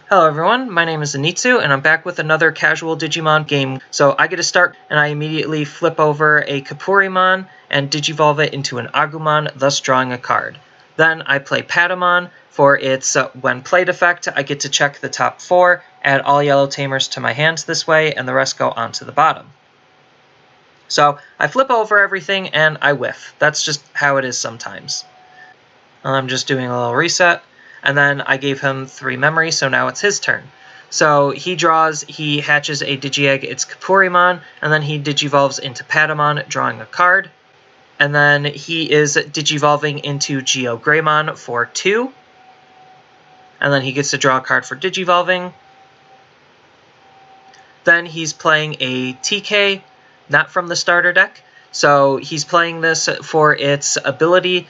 Hello everyone, my name is Anitsu, and I'm back with another casual Digimon game. So I get to start, and I immediately flip over a Kapurimon and Digivolve it into an Agumon, thus drawing a card. Then I play Patamon for its when played effect. I get to check the top 4, add all yellow tamers to my hands this way, and the rest go onto the bottom. So I flip over everything and I whiff. That's just how it is sometimes. I'm just doing a little reset. And then I gave him 3 memory, so now it's his turn. So he hatches a Digi-Egg, it's Kapurimon, and then he Digivolves into Patamon, drawing a card. And then he is Digivolving into Shinegreymon for 2. And then he gets to draw a card for Digivolving. Then he's playing a TK, not from the starter deck. So he's playing this for its ability,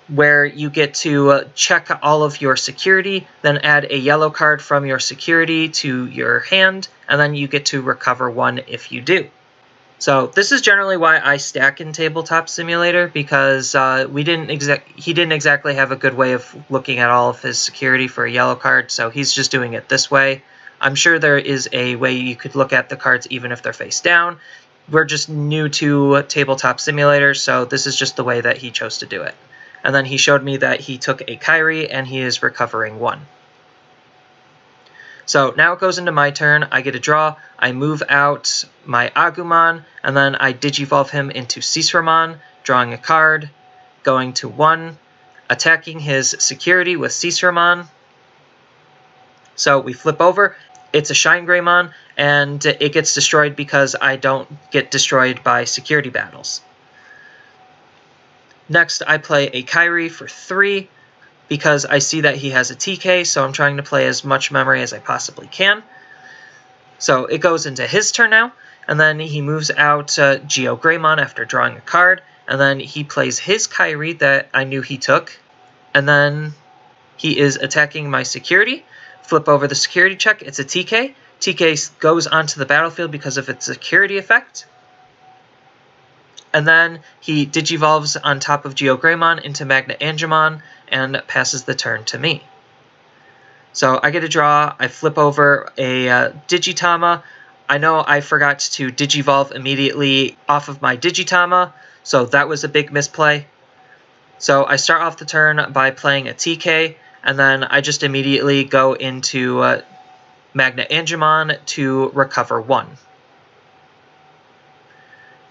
where you get to check all of your security, then add a yellow card from your security to your hand, and then you get to recover 1 if you do. So this is generally why I stack in Tabletop Simulator, because he didn't exactly have a good way of looking at all of his security for a yellow card, so he's just doing it this way. I'm sure there is a way you could look at the cards even if they're face down. We're just new to Tabletop Simulator, so this is just the way that he chose to do it. And then he showed me that he took a Kairi and he is recovering 1. So now it goes into my turn. I get a draw. I move out my Agumon, and then I Digivolve him into Sisramon, drawing a card, going to 1, attacking his security with Sisramon. So we flip over. It's a Shinegreymon, and it gets destroyed because I don't get destroyed by security battles. Next, I play a Kairi for 3 because I see that he has a TK, so I'm trying to play as much memory as I possibly can. So it goes into his turn now, and then he moves out Shinegreymon after drawing a card, and then he plays his Kairi that I knew he took, and then he is attacking my security. Flip over the security check, it's a TK. TK goes onto the battlefield because of its security effect. And then he Digivolves on top of Shinegreymon into Magna-Angemon and passes the turn to me. So I get a draw. I flip over a Digitama. I know I forgot to Digivolve immediately off of my Digitama, so that was a big misplay. So I start off the turn by playing a TK, and then I just immediately go into Magna-Angemon to recover 1.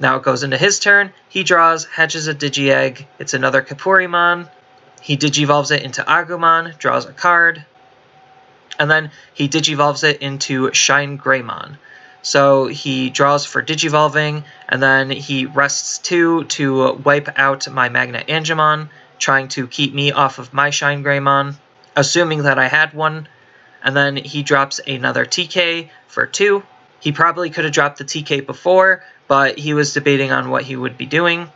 Now it goes into his turn. He draws, hatches a Digi-Egg. It's another Kapurimon. He Digivolves it into Agumon, draws a card. And then he Digivolves it into Shinegreymon. So he draws for Digivolving, and then he rests 2 to wipe out my Magna-Angemon, trying to keep me off of my Shinegreymon, assuming that I had one. And then he drops another TK for 2. He probably could have dropped the TK before, but he was debating on what he would be doing.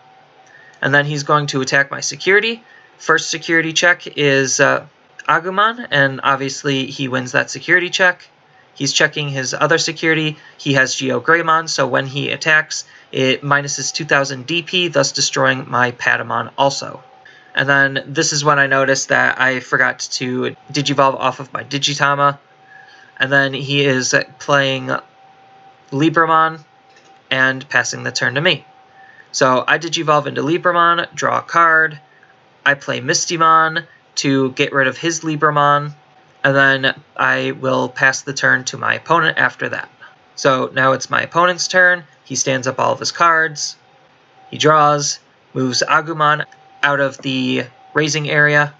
And then he's going to attack my security. First security check is Agumon, and obviously he wins that security check. He's checking his other security. He has Shinegreymon, so when he attacks, it minuses 2000 DP, thus destroying my Patamon also. And then this is when I noticed that I forgot to Digivolve off of my Digitama. And then he is playing Libramon and passing the turn to me. So I Digivolve into Libramon, draw a card. I play Mistymon to get rid of his Libramon, and then I will pass the turn to my opponent after that. So now it's my opponent's turn. He stands up all of his cards. He draws, moves Agumon out of the raising area.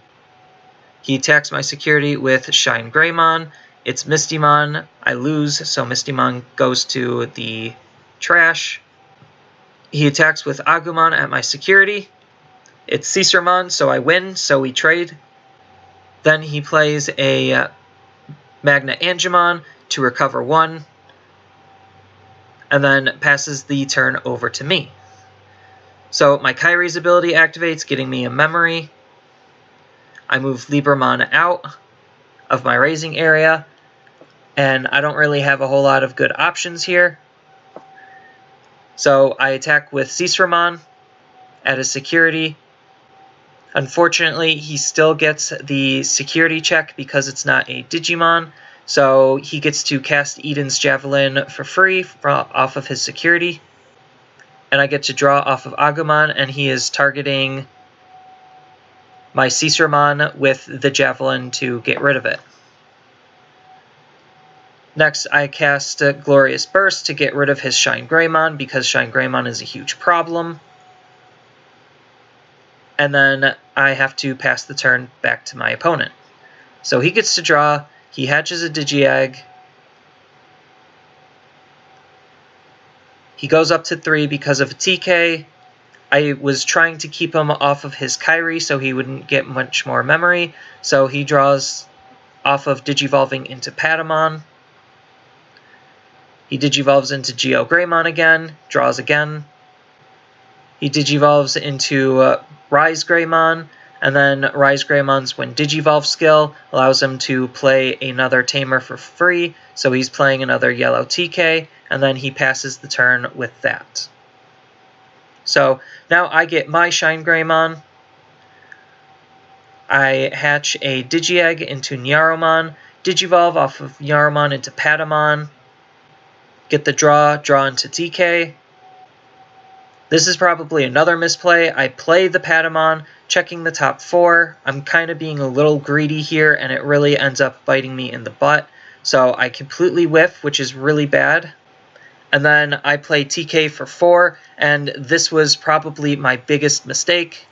He attacks my security with Shinegreymon. It's Mistymon. I lose, so Mistymon goes to the trash. He attacks with Agumon at my security. It's Sisramon, so I win, so we trade. Then he plays a Magna-Angemon to recover 1, and then passes the turn over to me. So my Kairi's ability activates, getting me a memory. I move Libramon out of my raising area, and I don't really have a whole lot of good options here. So I attack with Sisramon at his security. Unfortunately, he still gets the security check because it's not a Digimon, So he gets to cast Eden's Javelin for free off of his security. And I get to draw off of Agumon, and he is targeting my Sisramon with the Javelin to get rid of it. Next, I cast Glorious Burst to get rid of his Shinegreymon, because Shinegreymon is a huge problem. And then I have to pass the turn back to my opponent. So he gets to draw, he hatches a Digi-Egg, he goes up to 3 because of a TK. I was trying to keep him off of his Kairi so he wouldn't get much more memory, so he draws off of Digivolving into Patamon. He Digivolves into Geogreymon again, draws again. He Digivolves into Rise Greymon, and then Rise Greymon's when Digivolve skill allows him to play another Tamer for free, so he's playing another yellow TK, and then he passes the turn with that. So now I get my Shinegreymon. I hatch a Digi-Egg into Nyaromon, Digivolve off of Nyaromon into Patamon, get the draw into TK. This is probably another misplay. I play the Patamon, checking the top 4. I'm kind of being a little greedy here, and it really ends up biting me in the butt. So I completely whiff, which is really bad. And then I play TK for 4, and this was probably my biggest mistake.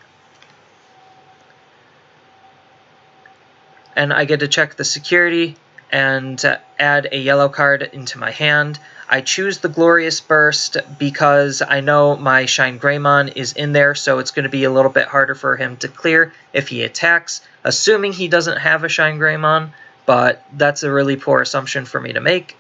And I get to check the security and add a yellow card into my hand. I choose the Glorious Burst because I know my Shinegreymon is in there, so it's going to be a little bit harder for him to clear if he attacks, assuming he doesn't have a Shinegreymon, but that's a really poor assumption for me to make.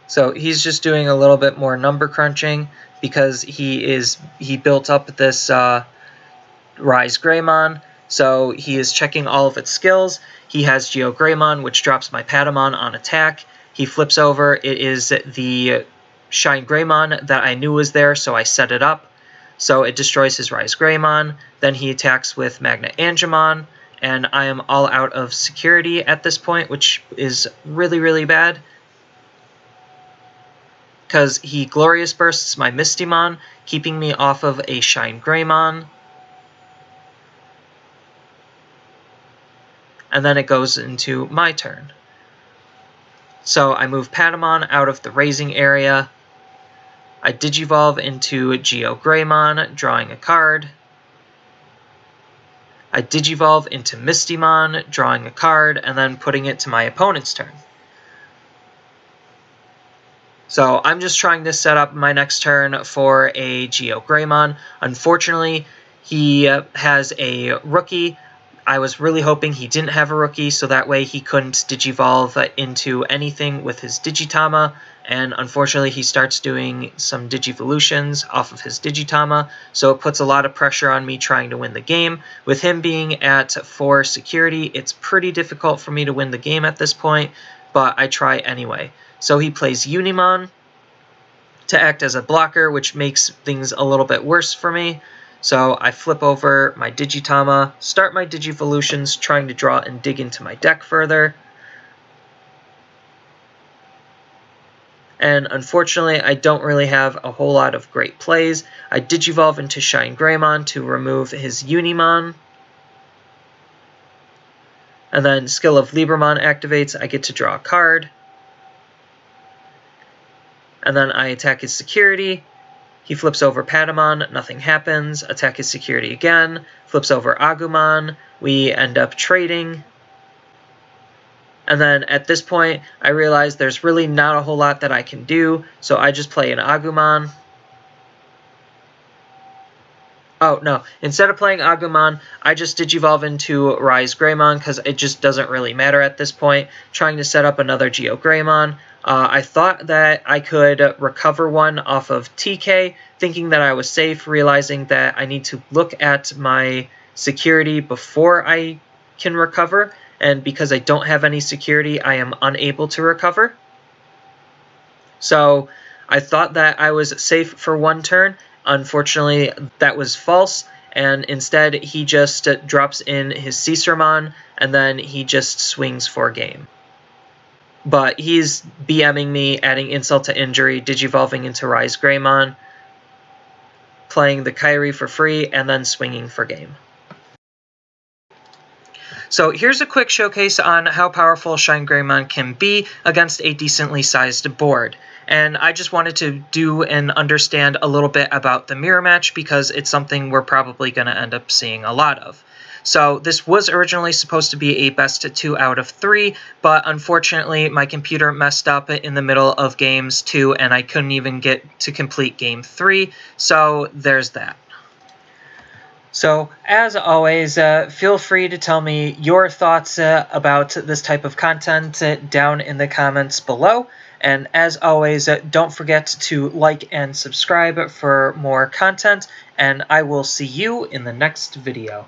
So he's just doing a little bit more number crunching because he built up this Rise Greymon, so he is checking all of its skills. He has Geogreymon, which drops my Patamon on attack. He flips over. It is the Shinegreymon that I knew was there, so I set it up. So it destroys his Rise Greymon. Then he attacks with Magna Angemon, and I am all out of security at this point, which is really, really bad. Because he Glorious Bursts my Mistymon, keeping me off of a Shinegreymon. And then it goes into my turn. So I move Patamon out of the raising area. I Digivolve into Geogreymon, drawing a card. I Digivolve into Mistymon, drawing a card, and then putting it to my opponent's turn. So I'm just trying to set up my next turn for a Geogreymon. Unfortunately, he has a rookie. I was really hoping he didn't have a rookie, so that way he couldn't Digivolve into anything with his Digitama, and unfortunately he starts doing some Digivolutions off of his Digitama, so it puts a lot of pressure on me trying to win the game. With him being at 4 security, it's pretty difficult for me to win the game at this point, but I try anyway. So he plays Unimon to act as a blocker, which makes things a little bit worse for me. So I flip over my Digitama, start my Digivolutions, trying to draw and dig into my deck further. And unfortunately, I don't really have a whole lot of great plays. I Digivolve into Shinegreymon to remove his Unimon. And then Skill of Libramon activates, I get to draw a card. And then I attack his security. He flips over Patamon, nothing happens. Attack his security again. Flips over Agumon. We end up trading. And then at this point, I realize there's really not a whole lot that I can do, so I just play an Agumon. Oh, no. Instead of playing Agumon, I just Digivolve into Rise Greymon because it just doesn't really matter at this point. Trying to set up another Geogreymon. I thought that I could recover one off of TK, thinking that I was safe, realizing that I need to look at my security before I can recover, and because I don't have any security, I am unable to recover. So I thought that I was safe for one turn. Unfortunately, that was false, and instead he just drops in his Sisramon, and then he just swings for game. but he's BMing me, adding insult to injury, digivolving into Greymon, playing the Kyrie for free, and then swinging for game. So here's a quick showcase on how powerful Shinegreymon can be against a decently sized board. And I just wanted to do and understand a little bit about the mirror match because it's something we're probably going to end up seeing a lot of. So this was originally supposed to be a best of 2 out of 3, but unfortunately my computer messed up in the middle of games 2 and I couldn't even get to complete game 3, so there's that. So, as always, feel free to tell me your thoughts about this type of content down in the comments below. And as always, don't forget to like and subscribe for more content, and I will see you in the next video.